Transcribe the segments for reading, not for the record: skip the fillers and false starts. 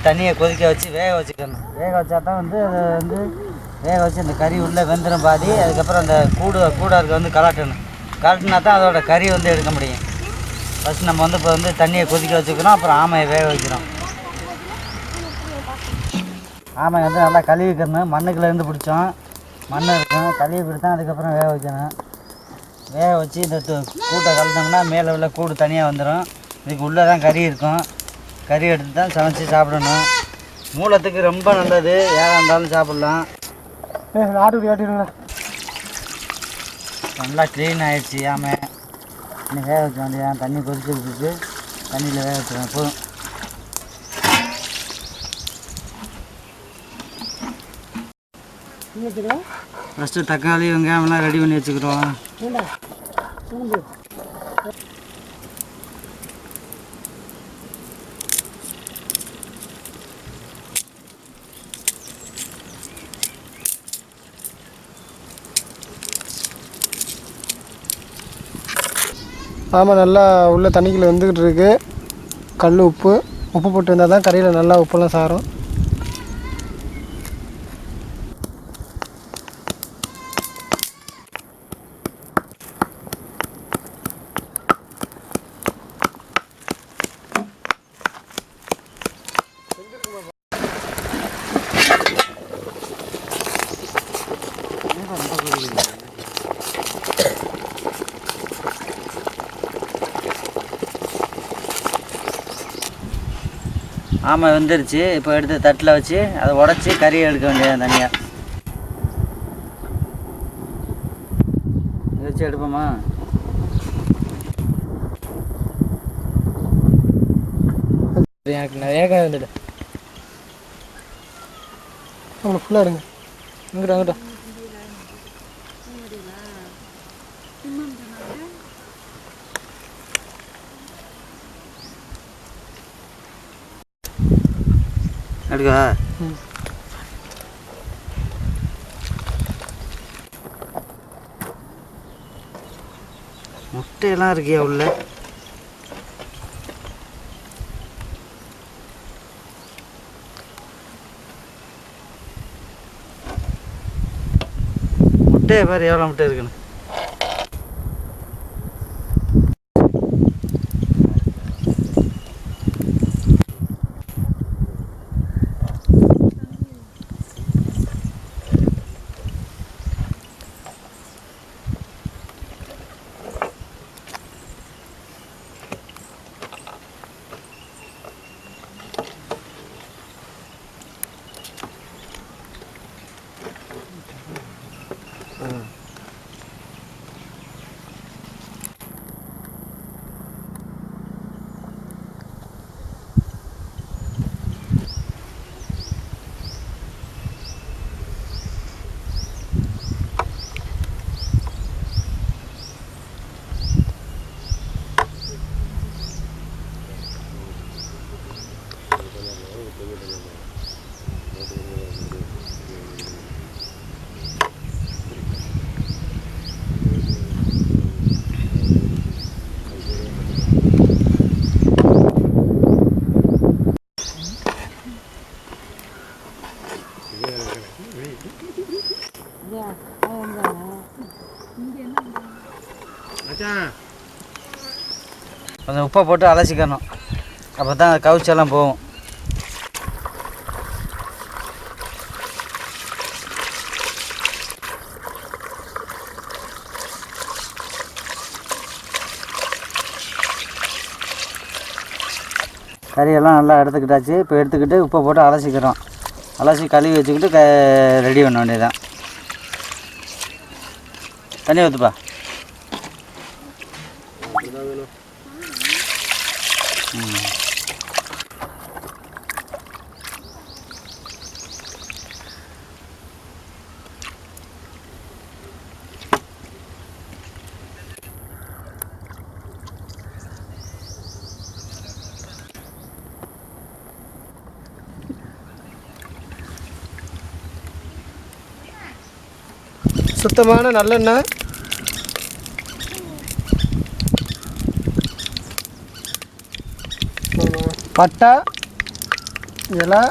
தண்ணியை கொதிக்க வச்சு வேக வச்சுக்கணும். வேக வச்சா தான் வந்து அதை வந்து வேக வச்சு அந்த கறி உள்ளே வெந்துடும் பாதி. அதுக்கப்புறம் அந்த கூடாருக்கு வந்து கலட்டினா தான் அதோட கறி வந்து எடுக்க முடியும். ஃபஸ்ட் நம்ம வந்து இப்போ வந்து தண்ணியை கொதிக்க வச்சுக்கிறோம். அப்புறம் ஆமையை வேக வைக்கிறோம். ஆமை வந்து நல்லா கழுவிக்கணும். மண்ணுக்குள்ளேருந்து பிடிச்சோம், மண் இருக்கும், கழுவி பிடித்தான். அதுக்கப்புறம் வேக வைக்கணும். வேக வச்சு இந்த கூட்டை கலந்தோம்னா மேலே உள்ள கூடு தனியாக வந்துடும். இதுக்கு உள்ளே தான் கறி இருக்கும். கறி எடுத்து தான் சமைச்சி சாப்பிடணும். மூலத்துக்கு ரொம்ப நல்லது. யாராக இருந்தாலும் சாப்பிட்லாம். நல்லா க்ளீன் ஆகிடுச்சு ஆமை. இன்னும் வேக வைக்க வேண்டியதான். தண்ணி கொதிச்சுருக்கு, தண்ணியில் வேக வச்சுருவேன் போதும். ஃபஸ்ட்டு தக்காளி வெங்காயம்லாம் ரெடி பண்ணி வச்சுக்கிறோம். ஆமாம், நல்லா உள்ள தண்ணிக்குள்ளே வந்துக்கிட்டு இருக்கு. கல் உப்பு போட்டு இருந்தால் தான் கறியில் நல்லா உப்பெல்லாம் சாரும். ஆமாம் வெந்துருச்சு. இப்போ எடுத்து தட்டில் வச்சு அதை உடச்சி கறியை எடுக்க வேண்டியது தனியாக வச்சு எடுப்போமா. எனக்கு நிறைய வந்துடு அவங்களை ஃபுல்லாக எடுங்க. அங்கிட்ட எடுக்கா. முட்டையெல்லாம் இருக்கியா உள்ள? முட்டையை பாரு எவ்வளோ முட்டை இருக்குன்னு. கொஞ்சம் உப்பை போட்டு அலசிக்கணும். அப்போ தான் கவுச்செல்லாம் போகும். கறியெல்லாம் நல்லா எடுத்துக்கிட்டாச்சு. இப்போ எடுத்துக்கிட்டு உப்பை போட்டு அலசிக்கிறோம். அலசி கழுவி வச்சுக்கிட்டு ரெடி பண்ண வேண்டியதுதான். தண்ணி ஊற்றுப்பா. சுத்தமான நல்லெண்ணெய், பட்டை, இலை,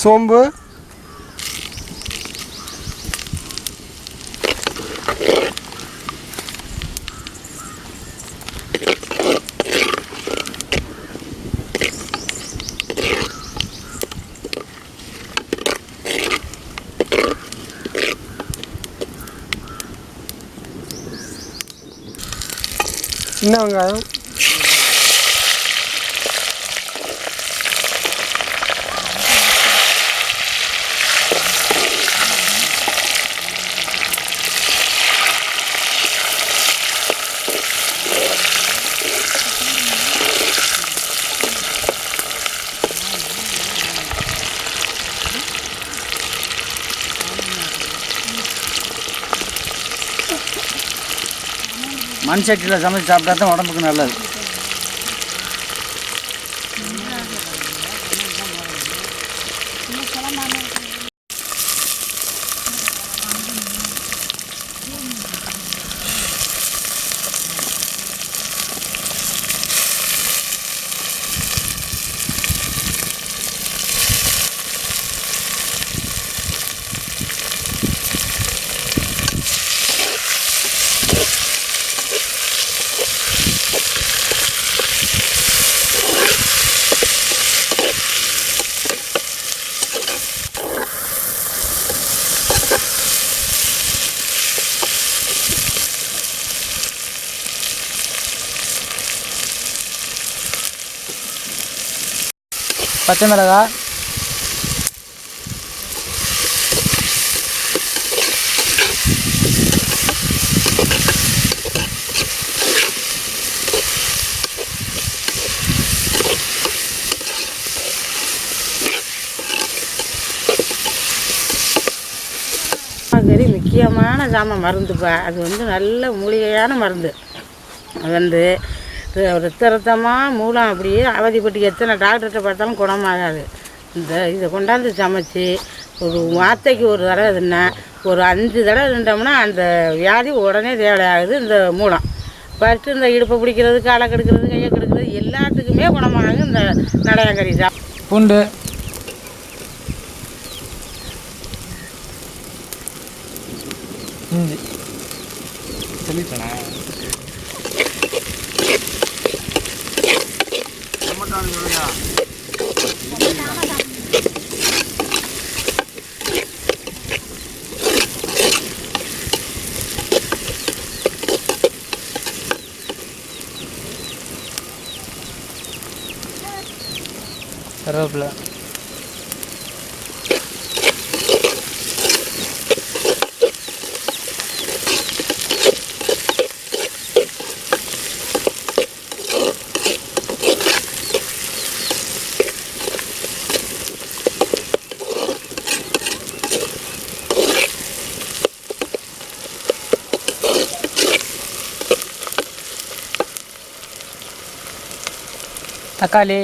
சோம்பு, சின்ன வெங்காயம், மண் சட்டியில் சமைச்சு சாப்பிட்டா தான் உடம்புக்கு நல்லது. பச்சை மிளகாய், கறி முக்கியமான ஜாமான் மருந்துப்பா. அது வந்து நல்ல மூலிகையான மருந்து. அது வந்து ரத்தமாக மூலம் அப்படியே அவதிப்பட்டு எத்தனை டாக்டர்கிட்ட பார்த்தாலும் குணமாகாது. இதை கொண்டாந்து சமைச்சி ஒரு வார்த்தைக்கு ஒரு தடவை இதுன்னா ஒரு 5 தடவை நின்றோம்னா அந்த வியாதி உடனே தேவையாகுது. இந்த மூலம் ஃபஸ்ட்டு இந்த இடுப்பை பிடிக்கிறது, காலை கெடுக்கிறது, கையை கெடுக்கிறது எல்லாத்துக்குமே குணமாகுது இந்த நடையாங்கறி பூண்டு, இஞ்சி, கருவேப்பிலை, தக்காளி,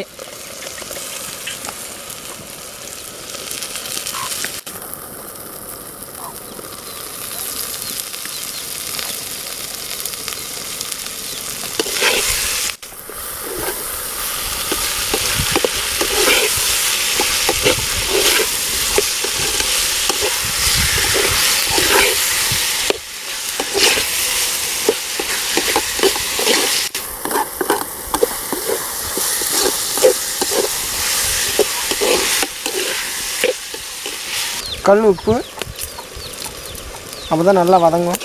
கல் உப்பு. அப்போ தான் நல்லா வதங்கும்.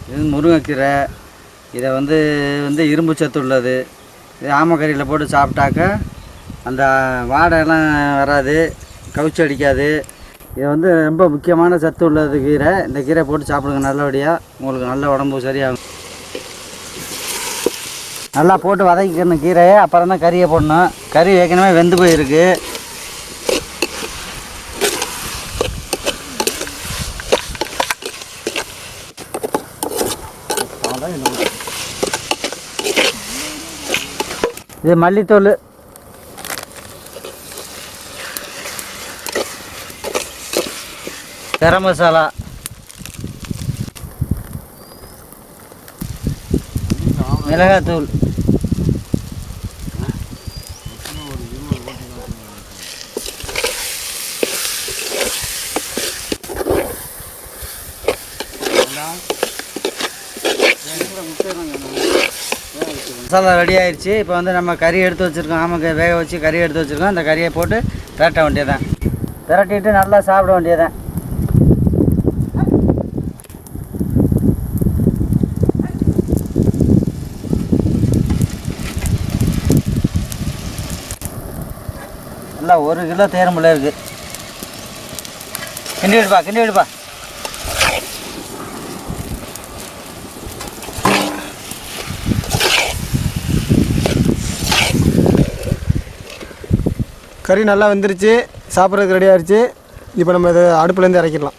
இது முருங்கைக்கீரை. இதை வந்து இரும்பு சத்து உள்ளது. இது ஆமக்கறியில் போட்டு சாப்பிட்டாக்க அந்த வாடையெல்லாம் வராது, கவுச்சி அடிக்காது. இது வந்து ரொம்ப முக்கியமான சத்து உள்ளது கீரை. இந்த கீரை போட்டு சாப்பிடுங்க நல்லபடியாக, உங்களுக்கு நல்ல உடம்பு சரியாகும். நல்லா போட்டு வதக்கிக்கணும் கீரையை, அப்புறம் தான் கறியை போடணும். கறி ஏற்கனவே வெந்து போயிருக்கு. இது மல்லித்தூள், கரம் மசாலா, மிளகாத்தூள், மசாலா ரெடி ஆயிடுச்சு. இப்போ வந்து நம்ம கறி எடுத்து வச்சுருக்கோம், ஆமாங்க வேக வச்சு கறி எடுத்து வச்சுருக்கோம். அந்த கறியை போட்டு பிரட்ட வேண்டியதான், பிரட்டிட்டு நல்லா சாப்பிட வேண்டியதான். நல்லா 1 கிலோ தேரம்புல இருக்குது. கிண்டி விடுப்பா, கிண்டி விடுப்பா. கறி நல்லா வெந்துருச்சு, சாப்பிட்றதுக்கு ரெடி ஆகிடுச்சு. இப்போ நம்ம இதை அடுப்புலேருந்து இறக்கிடலாம்.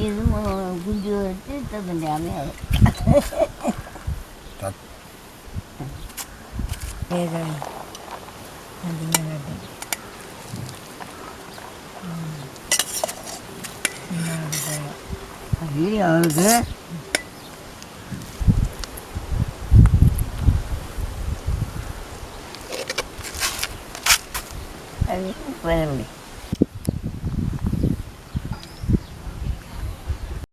இது குஞ்சு வச்சு தந்தாமே அவனுக்கு அது பண்ண முடியும்.